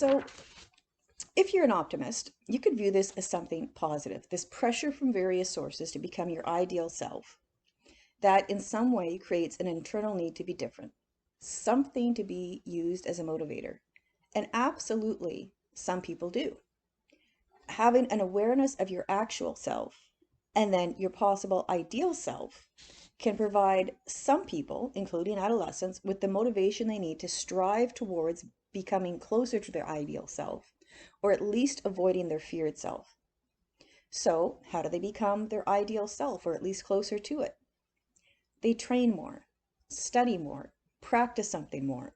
So, if you're an optimist, you could view this as something positive, this pressure from various sources to become your ideal self, that in some way creates an internal need to be different, something to be used as a motivator. And absolutely, some people do. Having an awareness of your actual self and then your possible ideal self can provide some people, including adolescents, with the motivation they need to strive towards becoming closer to their ideal self, or at least avoiding their feared self. So, how do they become their ideal self, or at least closer to it? They train more, study more, practice something more.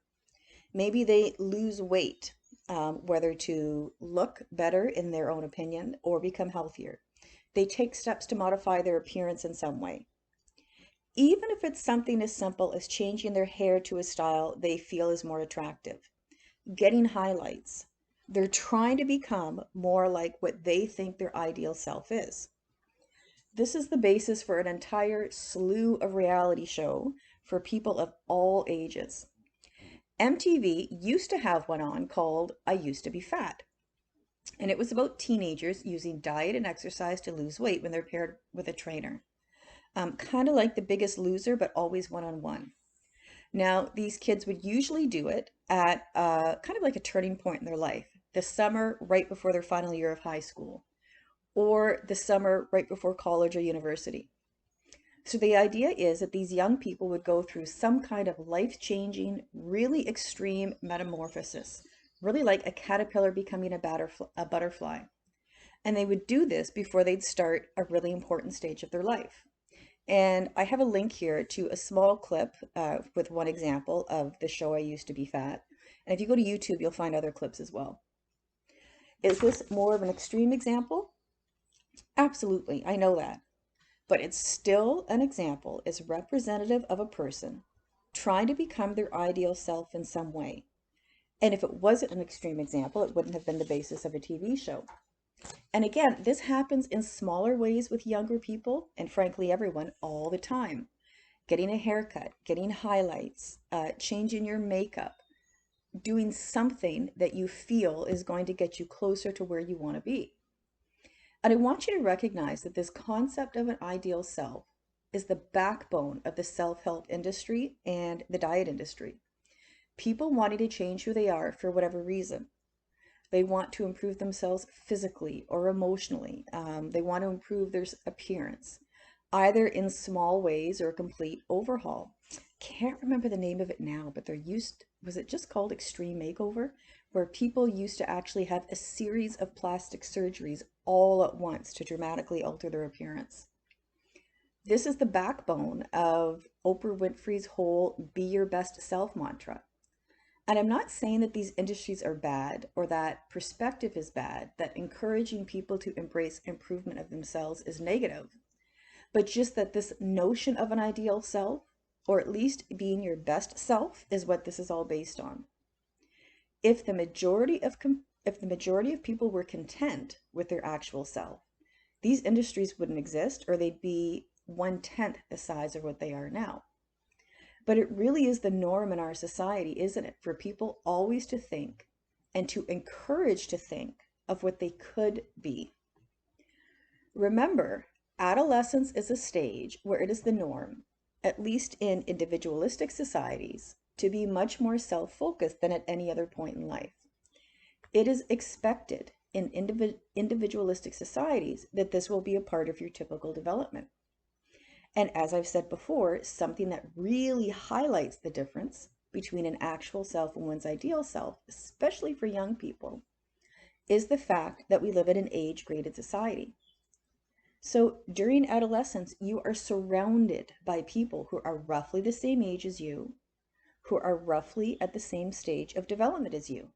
Maybe they lose weight, whether to look better in their own opinion or become healthier. They take steps to modify their appearance in some way. Even if it's something as simple as changing their hair to a style they feel is more attractive, getting highlights. They're trying to become more like what they think their ideal self is. This is the basis for an entire slew of reality show for people of all ages. MTV used to have one on called I Used to Be Fat, and it was about teenagers using diet and exercise to lose weight when they're paired with a trainer. Kind of like The Biggest Loser, but always one-on-one. Now, these kids would usually do it at kind of like a turning point in their life, the summer right before their final year of high school, or the summer right before college or university. So the idea is that these young people would go through some kind of life-changing, really extreme metamorphosis, really like a caterpillar becoming a butterfly. And they would do this before they'd start a really important stage of their life. And I have a link here to a small clip with one example of the show I Used to Be Fat. And if you go to YouTube, you'll find other clips as well. Is this more of an extreme example? Absolutely, I know that. But it's still an example, it's representative of a person trying to become their ideal self in some way. And if it wasn't an extreme example, it wouldn't have been the basis of a TV show. And again, this happens in smaller ways with younger people and frankly everyone all the time. Getting a haircut, getting highlights, changing your makeup, doing something that you feel is going to get you closer to where you want to be. And I want you to recognize that this concept of an ideal self is the backbone of the self-help industry and the diet industry. People wanting to change who they are for whatever reason. They want to improve themselves physically or emotionally. They want to improve their appearance, either in small ways or a complete overhaul. Can't remember the name of it now, but was it just called Extreme Makeover? Where people used to actually have a series of plastic surgeries all at once to dramatically alter their appearance. This is the backbone of Oprah Winfrey's whole be your best self mantra. And I'm not saying that these industries are bad or that perspective is bad, that encouraging people to embrace improvement of themselves is negative, but just that this notion of an ideal self, or at least being your best self, is what this is all based on. If the majority of people were content with their actual self, these industries wouldn't exist, or they'd be 1/10 the size of what they are now. But it really is the norm in our society, isn't it, for people always to think and to encourage to think of what they could be. Remember, adolescence is a stage where it is the norm, at least in individualistic societies, to be much more self-focused than at any other point in life. It is expected in individualistic societies that this will be a part of your typical development. And as I've said before, something that really highlights the difference between an actual self and one's ideal self, especially for young people, is the fact that we live in an age-graded society. So during adolescence, you are surrounded by people who are roughly the same age as you, who are roughly at the same stage of development as you.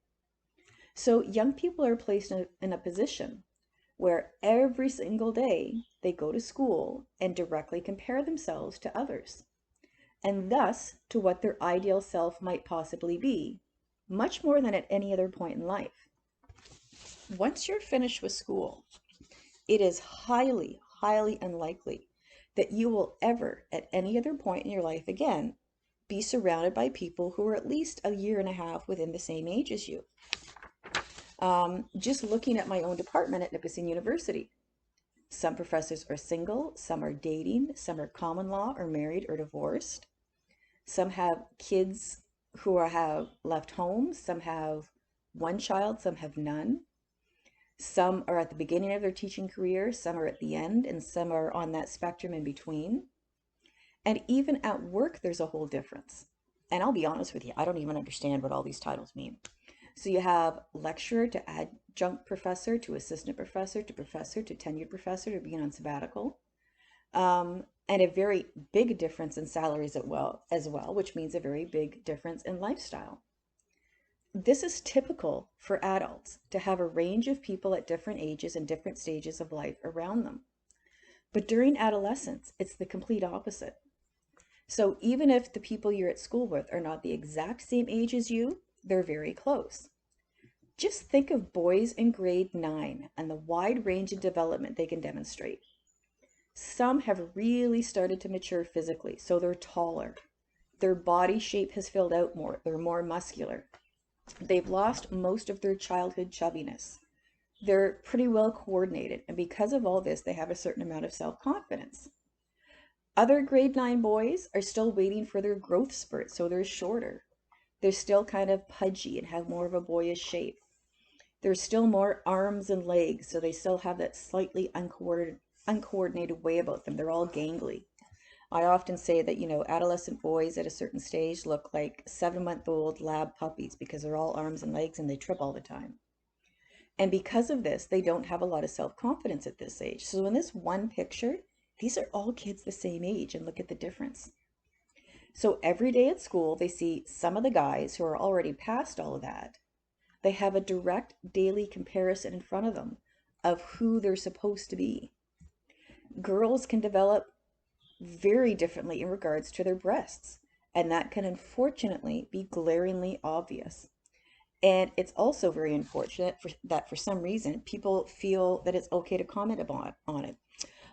So young people are placed in a position where every single day they go to school and directly compare themselves to others, and thus to what their ideal self might possibly be, much more than at any other point in life. Once you're finished with school, it is highly, highly unlikely that you will ever, at any other point in your life again, be surrounded by people who are at least a year and a half within the same age as you. Just looking at my own department at Nipissing University. Some professors are single, some are dating, some are common law or married or divorced. Some have kids who have left home, some have one child, some have none. Some are at the beginning of their teaching career, some are at the end, and some are on that spectrum in between. And even at work, there's a whole difference. And I'll be honest with you, I don't even understand what all these titles mean. So you have lecturer to adjunct professor to assistant professor to tenured professor to being on sabbatical. And a very big difference in salaries as well, which means a very big difference in lifestyle. This is typical for adults to have a range of people at different ages and different stages of life around them. But during adolescence, it's the complete opposite. So even if the people you're at school with are not the exact same age as you, they're very close. Just think of boys in grade 9 and the wide range of development they can demonstrate. Some have really started to mature physically, so they're taller. Their body shape has filled out more. They're more muscular. They've lost most of their childhood chubbiness. They're pretty well coordinated, and because of all this, they have a certain amount of self-confidence. Other grade 9 boys are still waiting for their growth spurt, so they're shorter. They're still kind of pudgy and have more of a boyish shape. There's still more arms and legs, so they still have that slightly uncoordinated way about them. They're all gangly. I often say that, adolescent boys at a certain stage look like 7-month-old lab puppies because they're all arms and legs and they trip all the time. And because of this, they don't have a lot of self-confidence at this age. So in this one picture, these are all kids the same age, and look at the difference. So every day at school, they see some of the guys who are already past all of that. They have a direct daily comparison in front of them of who they're supposed to be. Girls can develop very differently in regards to their breasts, and that can unfortunately be glaringly obvious. And it's also very unfortunate that for some reason people feel that it's okay to comment on it.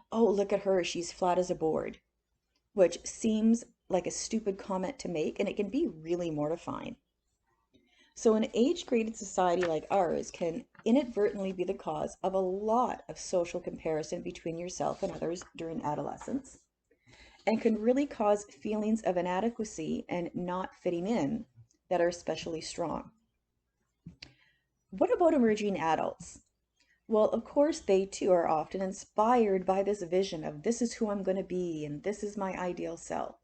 Oh, look at her, she's flat as a board, which seems like a stupid comment to make, and it can be really mortifying. So an age-graded society like ours can inadvertently be the cause of a lot of social comparison between yourself and others during adolescence, and can really cause feelings of inadequacy and not fitting in that are especially strong. What about emerging adults? Well, of course, they too are often inspired by this vision of this is who I'm going to be and this is my ideal self.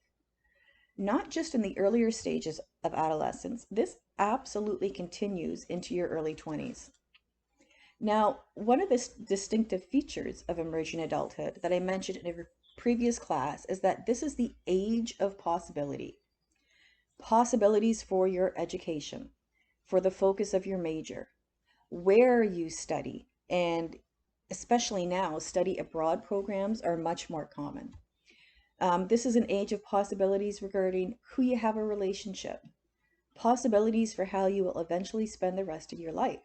Not just in the earlier stages of adolescence, this absolutely continues into your early 20s. Now, one of the distinctive features of emerging adulthood that I mentioned in a previous class is that this is the age of possibility. Possibilities for your education, for the focus of your major, where you study, and especially now, study abroad programs are much more common. This is an age of possibilities regarding who you have a relationship, possibilities for how you will eventually spend the rest of your life.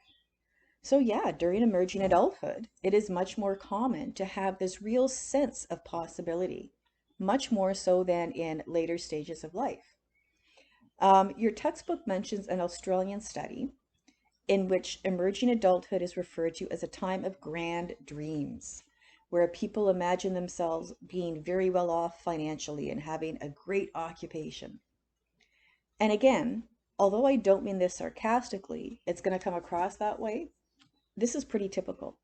So yeah, during emerging adulthood, it is much more common to have this real sense of possibility, much more so than in later stages of life. Your textbook mentions an Australian study in which emerging adulthood is referred to as a time of grand dreams, where people imagine themselves being very well off financially and having a great occupation. And again, although I don't mean this sarcastically, it's going to come across that way. This is pretty typical.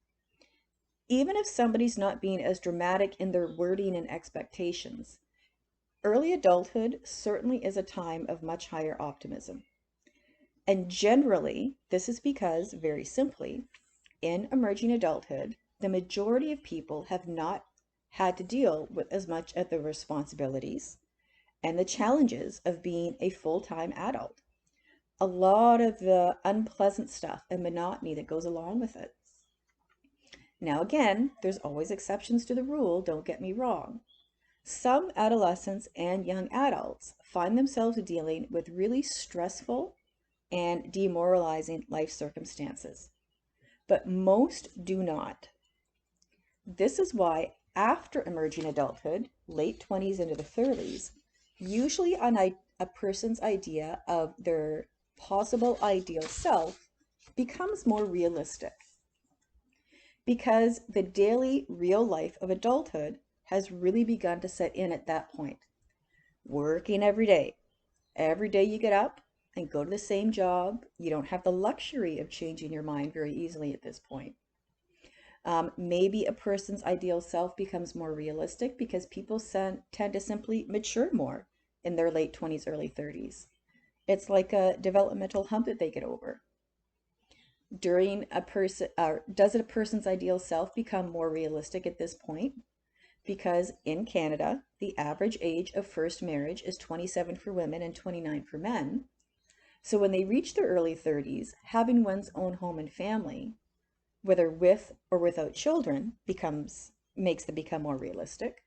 Even if somebody's not being as dramatic in their wording and expectations, early adulthood certainly is a time of much higher optimism. And generally, this is because, very simply, in emerging adulthood, the majority of people have not had to deal with as much of the responsibilities and the challenges of being a full-time adult. A lot of the unpleasant stuff and monotony that goes along with it. Now again, there's always exceptions to the rule, don't get me wrong. Some adolescents and young adults find themselves dealing with really stressful and demoralizing life circumstances, but most do not. This is why after emerging adulthood, late 20s into the 30s, usually a person's idea of their possible ideal self becomes more realistic because the daily real life of adulthood has really begun to set in at that point. Working every day. Every day you get up and go to the same job. You don't have the luxury of changing your mind very easily at this point. Maybe a person's ideal self becomes more realistic because people tend to simply mature more in their late 20s, early 30s. It's like a developmental hump that they get over. Does a person's ideal self become more realistic at this point? Because in Canada, the average age of first marriage is 27 for women and 29 for men. So when they reach their early 30s, having one's own home and family, whether with or without children, makes them become more realistic.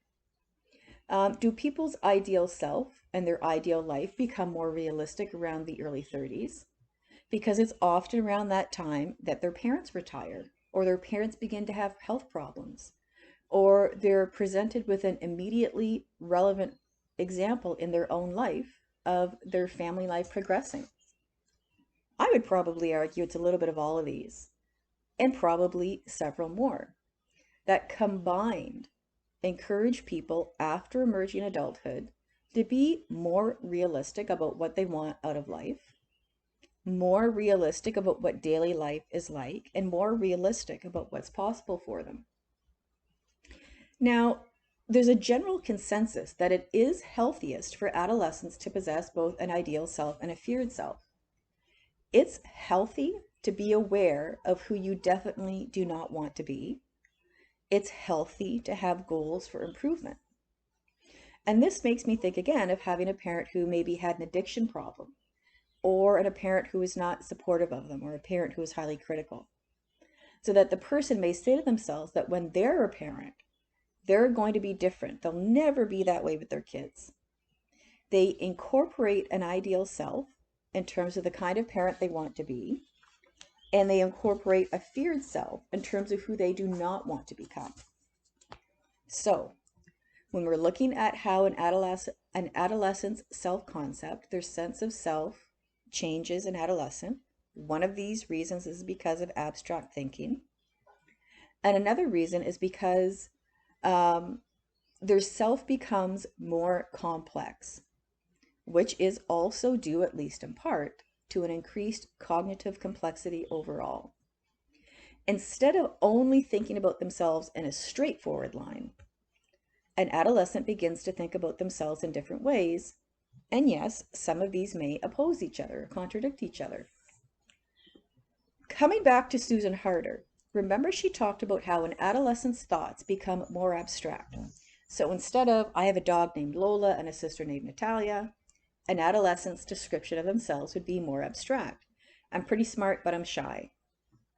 Do people's ideal self and their ideal life become more realistic around the early 30s? Because it's often around that time that their parents retire, or their parents begin to have health problems, or they're presented with an immediately relevant example in their own life of their family life progressing. I would probably argue it's a little bit of all of these, and probably several more, that combined encourage people after emerging adulthood to be more realistic about what they want out of life, more realistic about what daily life is like, and more realistic about what's possible for them. Now, there's a general consensus that it is healthiest for adolescents to possess both an ideal self and a feared self. It's healthy to be aware of who you definitely do not want to be. It's healthy to have goals for improvement. And this makes me think again of having a parent who maybe had an addiction problem, or a parent who is not supportive of them, or a parent who is highly critical. So that the person may say to themselves that when they're a parent, they're going to be different. They'll never be that way with their kids. They incorporate an ideal self in terms of the kind of parent they want to be, and they incorporate a feared self in terms of who they do not want to become. So, when we're looking at how an adolescent's self-concept, their sense of self changes in adolescent, one of these reasons is because of abstract thinking. And another reason is because their self becomes more complex, which is also due, at least in part, to an increased cognitive complexity overall. Instead of only thinking about themselves in a straightforward line, an adolescent begins to think about themselves in different ways. And yes, some of these may oppose each other, or contradict each other. Coming back to Susan Harder, remember she talked about how an adolescent's thoughts become more abstract. So instead of, I have a dog named Lola and a sister named Natalia, an adolescent's description of themselves would be more abstract. I'm pretty smart, but I'm shy.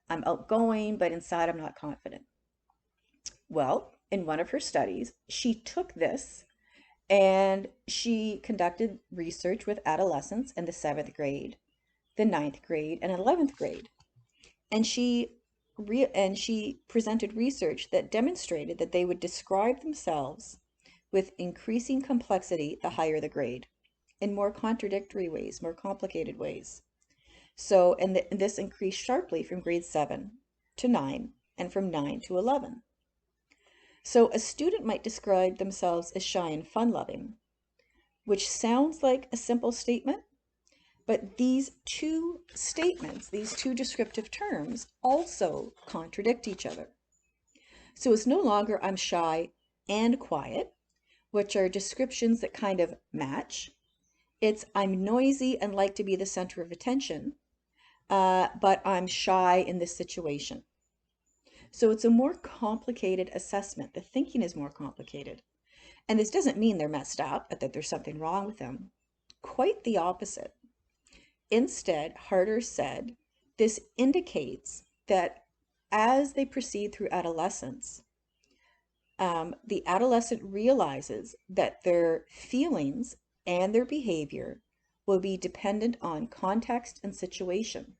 I'm outgoing, but inside I'm not confident. Well, in one of her studies, she took this and she conducted research with adolescents in the 7th grade, the 9th grade, and 11th grade. And she presented research that demonstrated that they would describe themselves with increasing complexity the higher the grade, in more contradictory ways, more complicated ways. So, and this increased sharply from grade 7 to 9 and from 9 to 11. So a student might describe themselves as shy and fun-loving, which sounds like a simple statement, but these two statements, these two descriptive terms, also contradict each other. So it's no longer I'm shy and quiet, which are descriptions that kind of match. It's I'm noisy and like to be the center of attention, but I'm shy in this situation. So it's a more complicated assessment. The thinking is more complicated. And this doesn't mean they're messed up, that there's something wrong with them. Quite the opposite. Instead, Harder said, this indicates that as they proceed through adolescence, the adolescent realizes that their feelings and their behavior will be dependent on context and situation.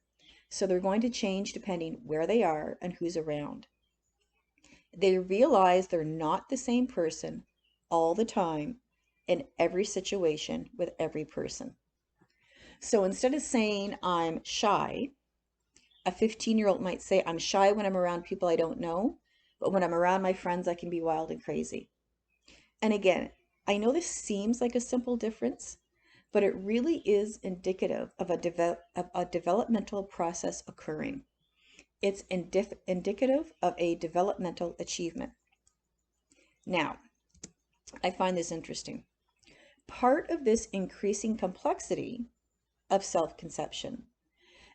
So they're going to change depending where they are and who's around. They realize they're not the same person all the time in every situation with every person. So instead of saying I'm shy, A 15-year-old might say, I'm shy when I'm around people I don't know, but when I'm around my friends, I can be wild and crazy. And again, I know this seems like a simple difference, but it really is indicative of a developmental process occurring. It's indicative of a developmental achievement. Now, I find this interesting. Part of this increasing complexity of self-conception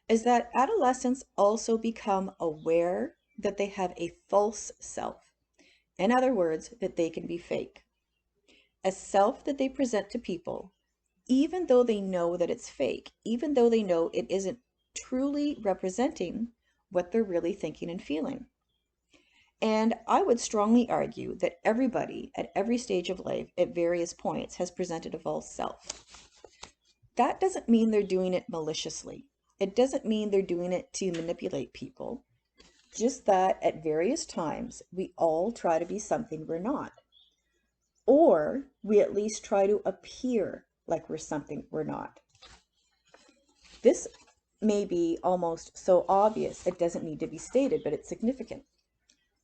is that adolescents also become aware that they have a false self. In other words, that they can be fake. A self that they present to people, even though they know that it's fake, even though they know it isn't truly representing what they're really thinking and feeling. And I would strongly argue that everybody at every stage of life at various points has presented a false self. That doesn't mean they're doing it maliciously. It doesn't mean they're doing it to manipulate people. Just that at various times, we all try to be something we're not. Or we at least try to appear like we're something we're not. This may be almost so obvious it doesn't need to be stated, but it's significant.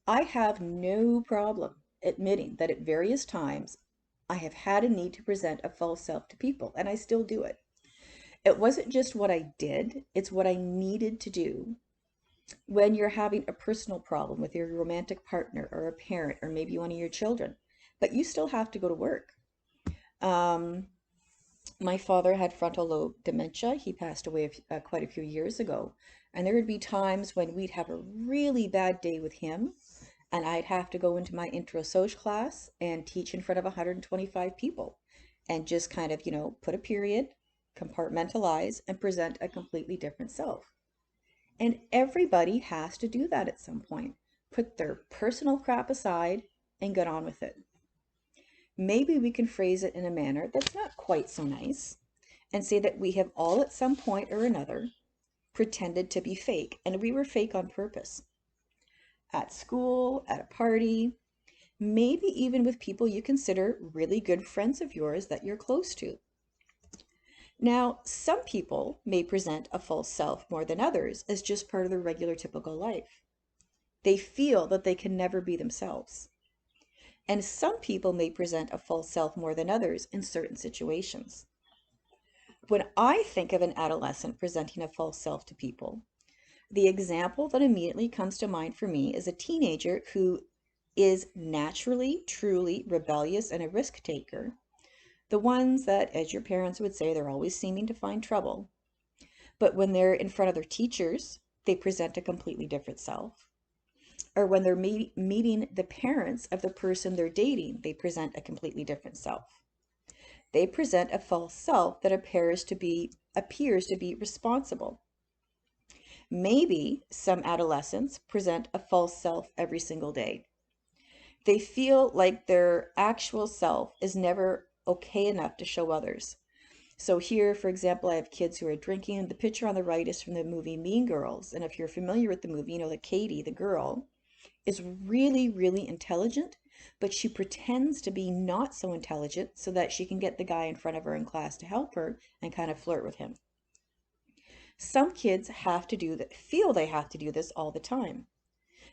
I have no problem admitting that at various times I have had a need to present a false self to people, and I still do it. It wasn't just what I did, it's what I needed to do when you're having a personal problem with your romantic partner or a parent or maybe one of your children, but you still have to go to work. My father had frontal lobe dementia. He passed away quite a few years ago. And there would be times when we'd have a really bad day with him, and I'd have to go into my intro social class and teach in front of 125 people and just kind of, put a period, compartmentalize, and present a completely different self. And everybody has to do that at some point. Put their personal crap aside and get on with it. Maybe we can phrase it in a manner that's not quite so nice and say that we have all at some point or another pretended to be fake, and we were fake on purpose. At school, at a party, maybe even with people you consider really good friends of yours that you're close to. Now, some people may present a false self more than others as just part of their regular typical life. They feel that they can never be themselves. And some people may present a false self more than others in certain situations. When I think of an adolescent presenting a false self to people, the example that immediately comes to mind for me is a teenager who is naturally, truly rebellious and a risk taker. The ones that, as your parents would say, they're always seeming to find trouble. But when they're in front of their teachers, they present a completely different self. Or when they're meeting the parents of the person they're dating, they present a completely different self. They present a false self that appears to be responsible. Maybe some adolescents present a false self every single day. They feel like their actual self is never okay enough to show others. So here, for example, I have kids who are drinking. The picture on the right is from the movie Mean Girls. And if you're familiar with the movie, you know that Katie, the girl, is really, really intelligent, but she pretends to be not so intelligent so that she can get the guy in front of her in class to help her and kind of flirt with him. Some kids feel they have to do this all the time.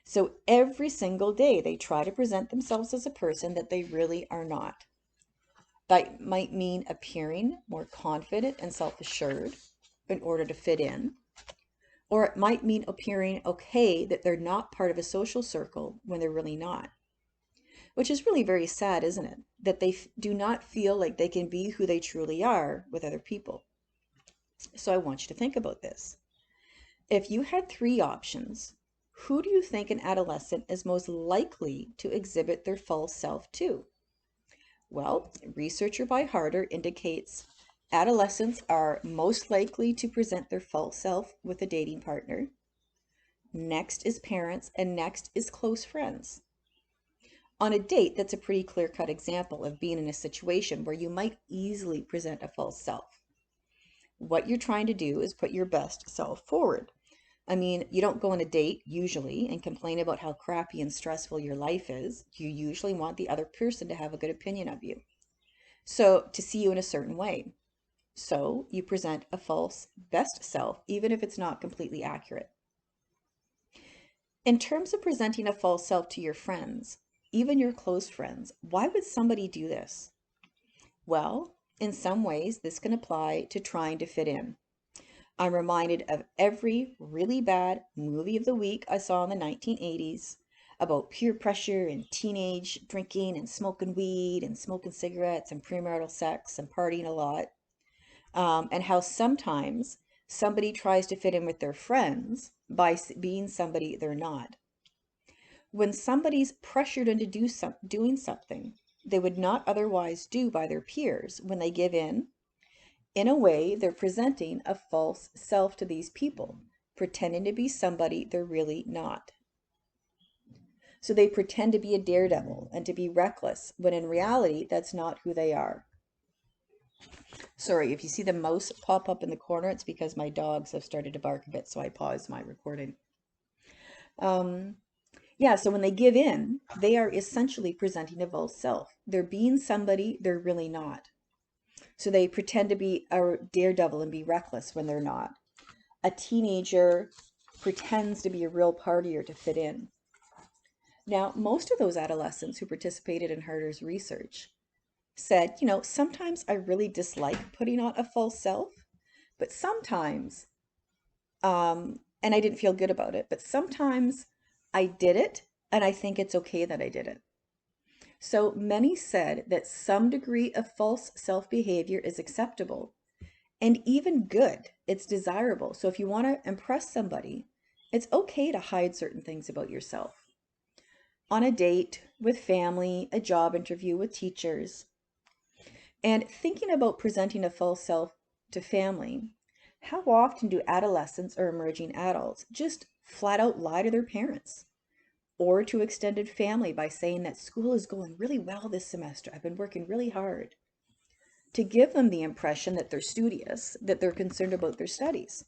So every single day they try to present themselves as a person that they really are not. That might mean appearing more confident and self-assured in order to fit in. Or it might mean appearing okay that they're not part of a social circle when they're really not. Which is really very sad, isn't it? That they do not feel like they can be who they truly are with other people. So I want you to think about this. If you had three options, who do you think an adolescent is most likely to exhibit their false self to? Well, researcher by Harder indicates adolescents are most likely to present their false self with a dating partner. Next is parents, and next is close friends. On a date, that's a pretty clear-cut example of being in a situation where you might easily present a false self. What you're trying to do is put your best self forward. I mean, you don't go on a date usually and complain about how crappy and stressful your life is. You usually want the other person to have a good opinion of you. So, to see you in a certain way. So, you present a false best self, even if it's not completely accurate. In terms of presenting a false self to your friends, even your close friends, why would somebody do this? Well, in some ways, this can apply to trying to fit in. I'm reminded of every really bad movie of the week I saw in the 1980s about peer pressure and teenage drinking and smoking weed and smoking cigarettes and premarital sex and partying a lot. And how sometimes somebody tries to fit in with their friends by being somebody they're not. When somebody's pressured into doing something they would not otherwise do by their peers, when they give in a way, they're presenting a false self to these people, pretending to be somebody they're really not. So they pretend to be a daredevil and to be reckless, when in reality, that's not who they are. Sorry, if you see the mouse pop up in the corner, it's because my dogs have started to bark a bit, so I paused my recording. Yeah, so when they give in, they are essentially presenting a false self. They're being somebody they're really not. So they pretend to be a daredevil and be reckless when they're not. A teenager pretends to be a real partier to fit in. Now, most of those adolescents who participated in Harder's research said, sometimes I really dislike putting on a false self, but sometimes, and I didn't feel good about it, but sometimes I did it and I think it's okay that I did it. So many said that some degree of false self behavior is acceptable and even good. It's desirable. So if you want to impress somebody, it's okay to hide certain things about yourself. On a date, with family, a job interview, with teachers. And thinking about presenting a false self to family, how often do adolescents or emerging adults just flat out lie to their parents or to extended family by saying that school is going really well this semester? I've been working really hard, to give them the impression that they're studious, that they're concerned about their studies.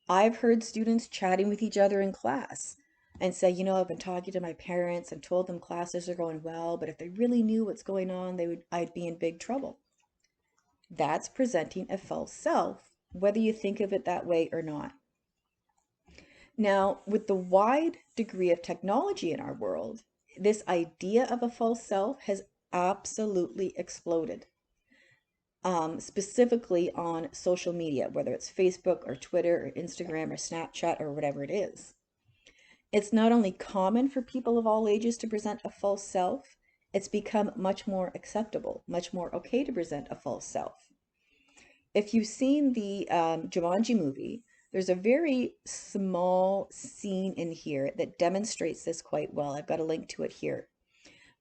I've heard students chatting with each other in class and say, I've been talking to my parents and told them classes are going well, but if they really knew what's going on, I'd be in big trouble. That's presenting a false self, whether you think of it that way or not. Now, with the wide degree of technology in our world, this idea of a false self has absolutely exploded. Specifically on social media, whether it's Facebook or Twitter or Instagram or Snapchat or whatever it is. It's not only common for people of all ages to present a false self, it's become much more acceptable, much more okay to present a false self. If you've seen the Jumanji movie, there's a very small scene in here that demonstrates this quite well. I've got a link to it here,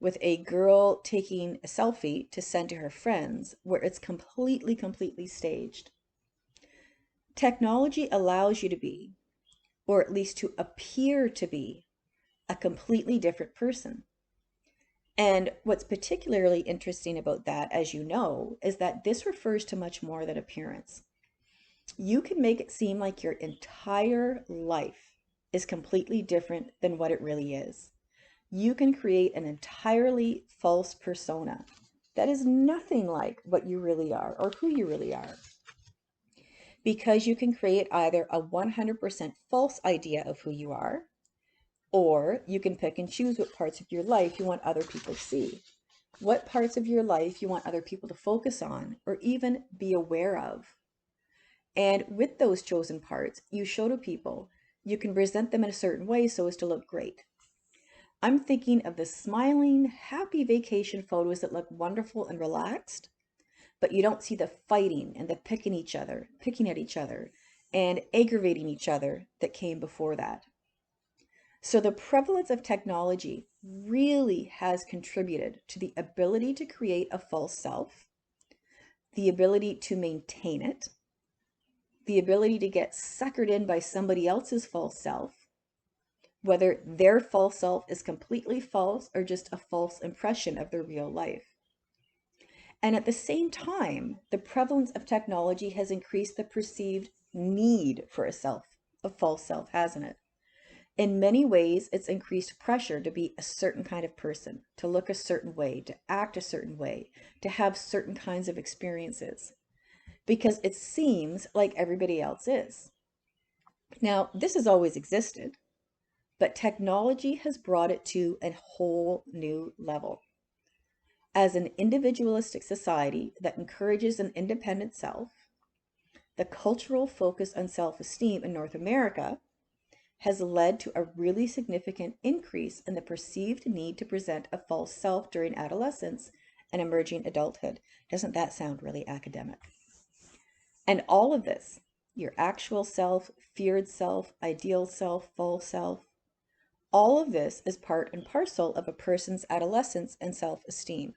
with a girl taking a selfie to send to her friends, where it's completely staged. Technology allows you to be, or at least to appear to be, a completely different person. And what's particularly interesting about that, as you know, is that this refers to much more than appearance. You can make it seem like your entire life is completely different than what it really is. You can create an entirely false persona that is nothing like what you really are or who you really are. Because you can create either a 100% false idea of who you are, or you can pick and choose what parts of your life you want other people to see, what parts of your life you want other people to focus on or even be aware of. And with those chosen parts, you show to people, you can present them in a certain way so as to look great. I'm thinking of the smiling, happy vacation photos that look wonderful and relaxed, but you don't see the fighting and the picking at each other, and aggravating each other that came before that. So the prevalence of technology really has contributed to the ability to create a false self, the ability to maintain it, the ability to get suckered in by somebody else's false self, whether their false self is completely false or just a false impression of their real life. And at the same time, the prevalence of technology has increased the perceived need for a false self, hasn't it? In many ways, it's increased pressure to be a certain kind of person, to look a certain way, to act a certain way, to have certain kinds of experiences, because it seems like everybody else is. Now, this has always existed. but technology has brought it to a whole new level. As an individualistic society that encourages an independent self, the cultural focus on self-esteem in North America has led to a really significant increase in the perceived need to present a false self during adolescence and emerging adulthood. Doesn't that sound really academic? And all of this, your actual self, feared self, ideal self, false self, all of this is part and parcel of a person's adolescence and self-esteem.